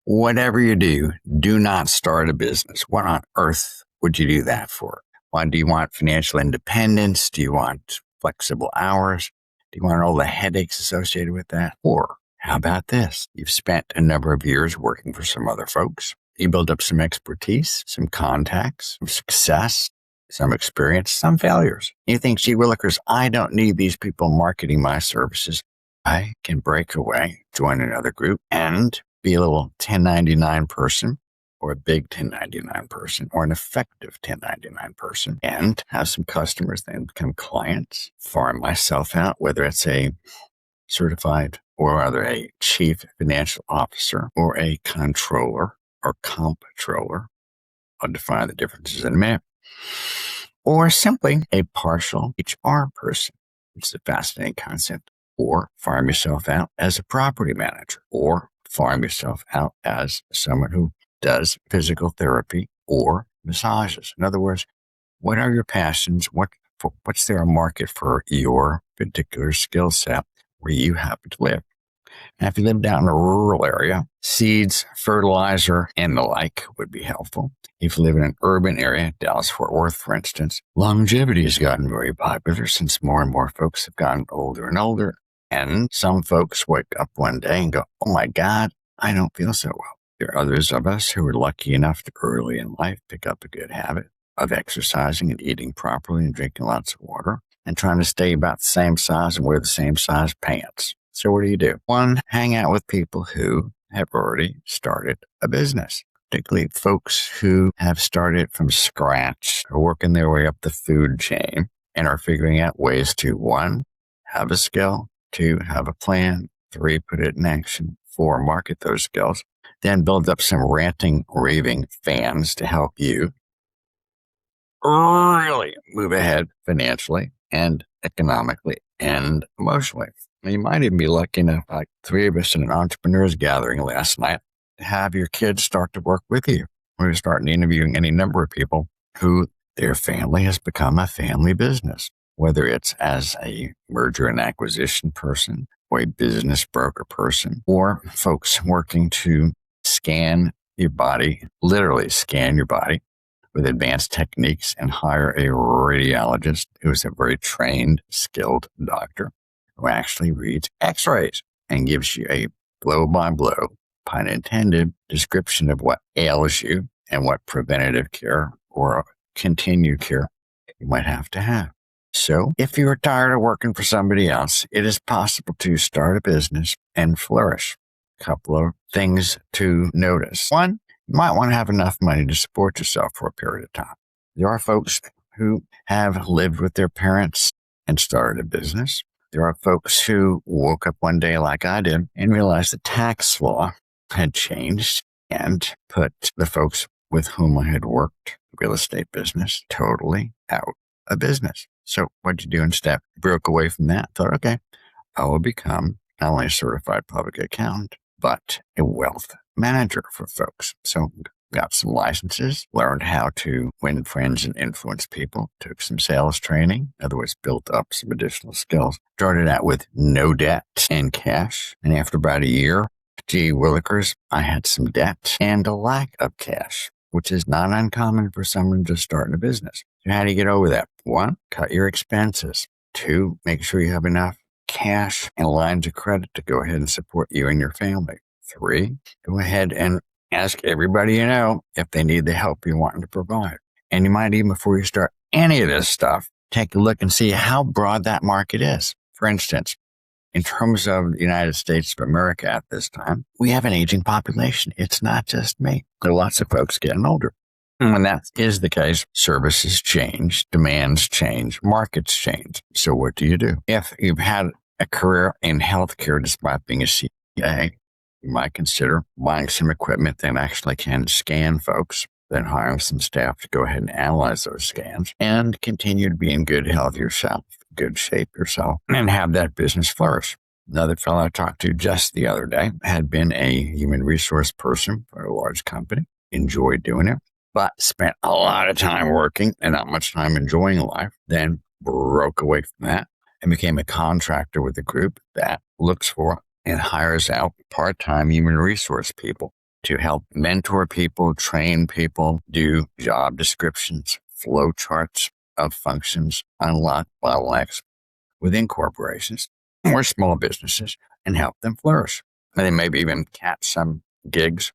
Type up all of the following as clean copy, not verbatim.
Whatever you do, do not start a business. What on earth would you do that for? Why do you want financial independence? Do you want flexible hours? Do you want all the headaches associated with that? Or how about this? You've spent a number of years working for some other folks. You build up some expertise, some contacts, some success, some experience, some failures. You think, gee willikers, I don't need these people marketing my services. I can break away, join another group, and be a little 1099 person, or a big 1099 person, or an effective 1099 person, and have some customers then become clients, farm myself out, whether it's a certified or either a chief financial officer or a controller or comptroller. I'll define the differences in a minute. Or simply a partial HR person. It's a fascinating concept. Or farm yourself out as a property manager, or farm yourself out as someone who does physical therapy or massages. In other words, what are your passions? What's there a market for your particular skill set where you happen to live? Now, if you lived out in a rural area, seeds, fertilizer, and the like would be helpful. If you live in an urban area, Dallas-Fort Worth, for instance, longevity has gotten very popular since more and more folks have gotten older and older. And some folks wake up one day and go, oh my God, I don't feel so well. There are others of us who are lucky enough to early in life pick up a good habit of exercising and eating properly and drinking lots of water and trying to stay about the same size and wear the same size pants. So what do? One, hang out with people who have already started a business, particularly folks who have started from scratch or working their way up the food chain and are figuring out ways to, one, have a skill, two, have a plan, three, put it in action, four, market those skills, then build up some ranting, raving fans to help you really move ahead financially and economically and emotionally. You might even be lucky enough, like three of us in an entrepreneurs gathering last night, to have your kids start to work with you. We're starting interviewing any number of people who their family has become a family business, whether it's as a merger and acquisition person or a business broker person, or folks working to scan your body, literally scan your body with advanced techniques and hire a radiologist who is a very trained, skilled doctor who actually reads x-rays and gives you a blow-by-blow, pun intended, description of what ails you and what preventative care or continued care you might have to have. So if you're tired of working for somebody else, it is possible to start a business and flourish. A couple of things to notice. One, you might want to have enough money to support yourself for a period of time. There are folks who have lived with their parents and started a business. There are folks who woke up one day like I did and realized the tax law had changed and put the folks with whom I had worked, real estate business, totally out of business. So what'd you do instead? Broke away from that. Thought, okay, I will become not only a certified public accountant, but a wealth manager for folks. So got some licenses, learned how to win friends and influence people, took some sales training, in other words, built up some additional skills, started out with no debt and cash. And after about a year, gee willikers, I had some debt and a lack of cash, which is not uncommon for someone just starting a business. So how do you get over that? One, cut your expenses. Two, make sure you have enough cash and lines of credit to go ahead and support you and your family. Three, go ahead and ask everybody you know if they need the help you're wanting to provide. And you might even, before you start any of this stuff, take a look and see how broad that market is. For instance, in terms of the United States of America at this time, we have an aging population. It's not just me. There are lots of folks getting older. And when that is the case, services change, demands change, markets change. So what do? If you've had a career in healthcare despite being a CPA, you might consider buying some equipment that actually can scan folks, then hiring some staff to go ahead and analyze those scans and continue to be in good health yourself, good shape yourself, and have that business flourish. Another fellow I talked to just the other day had been a human resource person for a large company, enjoyed doing it, but spent a lot of time working and not much time enjoying life, then broke away from that and became a contractor with a group that looks for and hires out part-time human resource people to help mentor people, train people, do job descriptions, flow charts of functions, unlock bottlenecks within corporations or small businesses and help them flourish. And then maybe even catch some gigs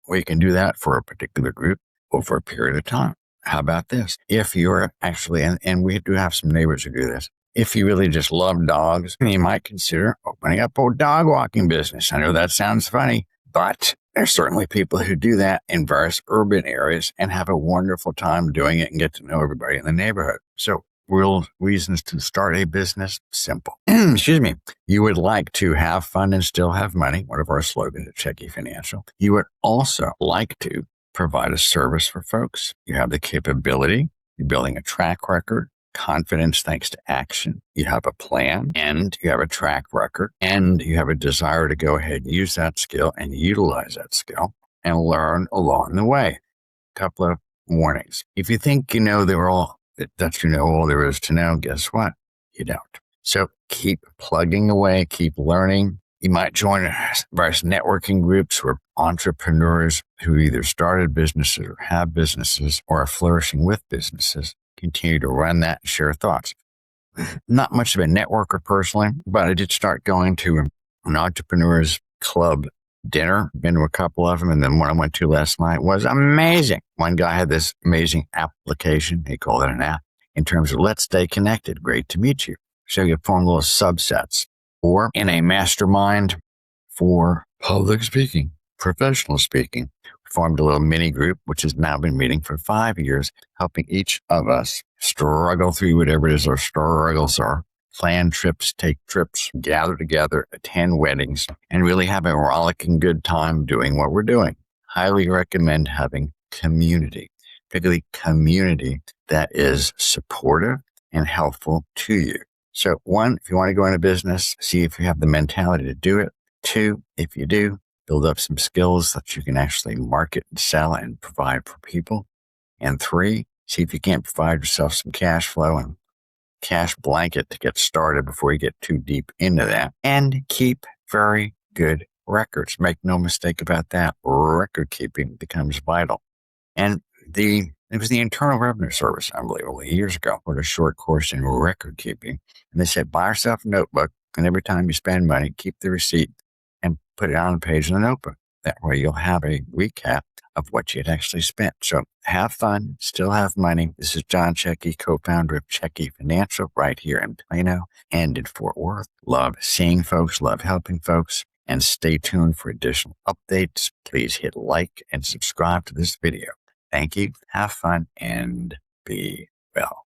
where you can do that for a particular group over a period of time. How about this? If you're actually, and we do have some neighbors who do this, if you really just love dogs, you might consider opening up a dog walking business. I know that sounds funny, but there's certainly people who do that in various urban areas and have a wonderful time doing it and get to know everybody in the neighborhood. So real reasons to start a business, simple. Excuse me. You would like to have fun and still have money, one of our slogans at Checki Financial. You would also like to provide a service for folks. You have the capability. You're building a track record, confidence thanks to action. You have a plan and you have a track record and you have a desire to go ahead and use that skill and utilize that skill and learn along the way. A couple of warnings. If you think you know that you know all there is to know, guess what? You don't. So keep plugging away, keep learning. You might join various networking groups where entrepreneurs who either started businesses or have businesses or are flourishing with businesses continue to run that and share thoughts. Not much of a networker personally, but I did start going to an entrepreneurs club dinner, been to a couple of them, and then one I went to last night was amazing. One guy had this amazing application, he called it an app, in terms of let's stay connected, great to meet you. So you form little subsets, or in a mastermind for public speaking, professional speaking, we formed a little mini group, which has now been meeting for 5 years, helping each of us struggle through whatever it is our struggles are, plan trips, take trips, gather together, attend weddings, and really have a rollicking good time doing what we're doing. Highly recommend having community, particularly community that is supportive and helpful to you. So 1, if you want to go into business, see if you have the mentality to do it. 2, if you do, build up some skills that you can actually market and sell and provide for people. And 3, see if you can't provide yourself some cash flow and cash blanket to get started before you get too deep into that. And keep very good records. Make no mistake about that. Record keeping becomes vital. And it was the Internal Revenue Service, unbelievably, years ago, for a short course in record keeping. And they said, buy yourself a notebook, and every time you spend money, keep the receipt and put it on the page in the notebook. That way you'll have a recap of what you'd actually spent. So have fun, still have money. This is John Checki, co-founder of Checki Financial, right here in Plano and in Fort Worth. Love seeing folks, love helping folks, and stay tuned for additional updates. Please hit like and subscribe to this video. Thank you. Have fun and be well.